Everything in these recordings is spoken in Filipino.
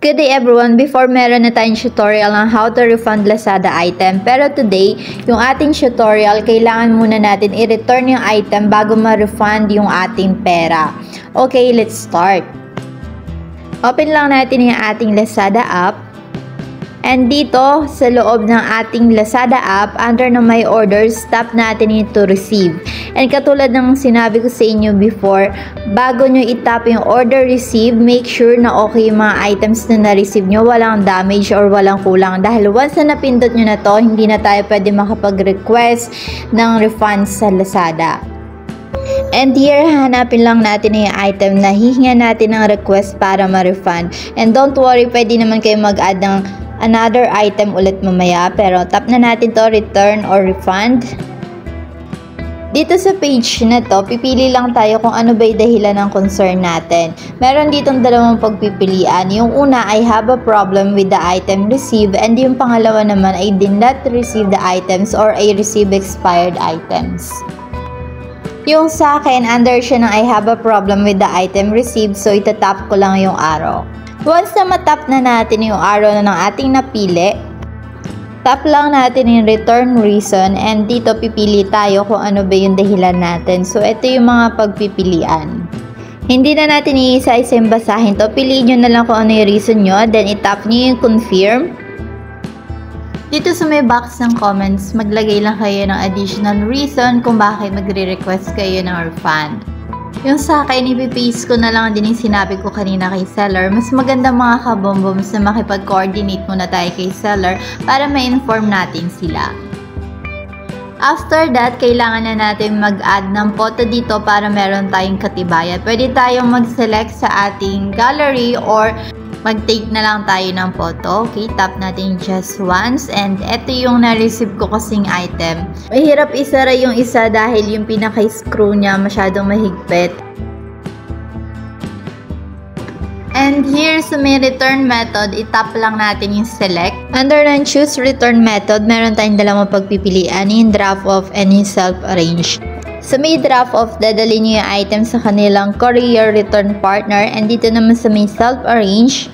Good day everyone! Before, meron na tayong tutorial on how to refund Lazada item. Pero today, yung ating tutorial, kailangan muna natin i-return yung item bago ma-refund yung ating pera. Okay, let's start. Open lang natin yung ating Lazada app. And dito, sa loob ng ating Lazada app, under na My Orders, tap natin yung to receive. And katulad ng sinabi ko sa inyo before, bago nyo itap yung order receive, make sure na okay yung mga items na na-receive nyo, walang damage or walang kulang. Dahil once na napindot nyo na to, hindi na tayo pwede makapag-request ng refund sa Lazada. And here, hanapin lang natin yung item na hihinga natin ng request para ma-refund. And don't worry, pwede naman kayo mag-add ng another item ulit mamaya. Pero tap na natin to, return or refund. Dito sa page na to, pipili lang tayo kung ano ba yung dahilan ng concern natin. Meron ditong dalawang pagpipilian. Yung una ay have a problem with the item received, and yung pangalawa naman ay did not receive the items or I receive expired items. Yung sa akin, under siya ng I have a problem with the item received, so itatap ko lang yung arrow. Once na matap na natin yung arrow na ng ating napili, tap lang natin yung return reason, and dito pipili tayo kung ano ba yung dahilan natin. So, ito yung mga pagpipilian. Hindi na natin iisa-isa yung basahin to. Piliin nyo na lang kung ano yung reason nyo, then itap nyo yung confirm. Dito sa may box ng comments, maglagay lang kayo ng additional reason kung bakit magre-request kayo ng refund. Yung sa akin, ipipaste ko na lang din yung sinabi ko kanina kay seller. Mas maganda mga kabomboms na makipag-coordinate muna tayo kay seller para ma-inform natin sila. After that, kailangan na natin mag-add ng photo dito para meron tayong katibayan. Pwede tayong mag-select sa ating gallery or mag-take na lang tayo ng photo. Okay, tap natin just once. And ito yung na-receive ko kasing item. Mahirap isara yung isa dahil yung pinaka-screw niya masyadong mahigpit. And here sa may return method, itap lang natin yung select. Under ng choose return method, meron tayong dalawang pagpipilian, yung drop off and yung self-arrange. Sa may drop off, dadalhin nyo yung item sa kanilang courier return partner, and dito naman sa may self-arrange,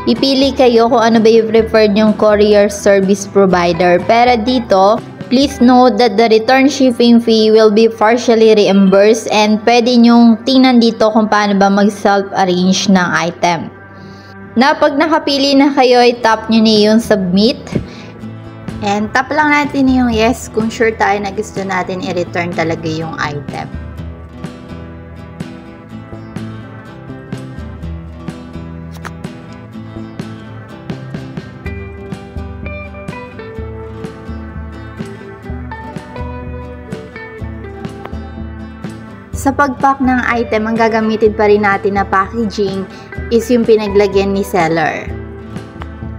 ipili kayo kung ano ba yung preferred yung courier service provider. Pero dito, please note that the return shipping fee will be partially reimbursed, and pwede nyong tingnan dito kung paano ba mag-self-arrange ng item. Na pag nakapili na kayo, i-tap nyo na yung submit. And tap lang natin yung yes kung sure tayo na gusto natin i-return talaga yung item. Sa pag-pack ng item, ang gagamitin pa rin natin na packaging is yung pinaglagyan ni seller.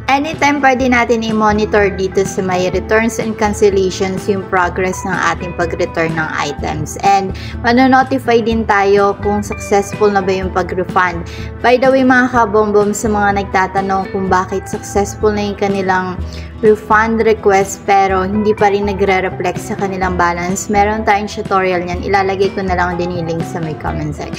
Anytime pwede natin i-monitor dito sa may returns and cancellations yung progress ng ating pag-return ng items. And manonotify din tayo kung successful na ba yung pag-refund. By the way mga kabombom, sa mga nagtatanong kung bakit successful na yung kanilang refund request pero hindi pa rin nagre-reflect sa kanilang balance, meron tayong tutorial niyan. Ilalagay ko na lang din yung link sa may comment section.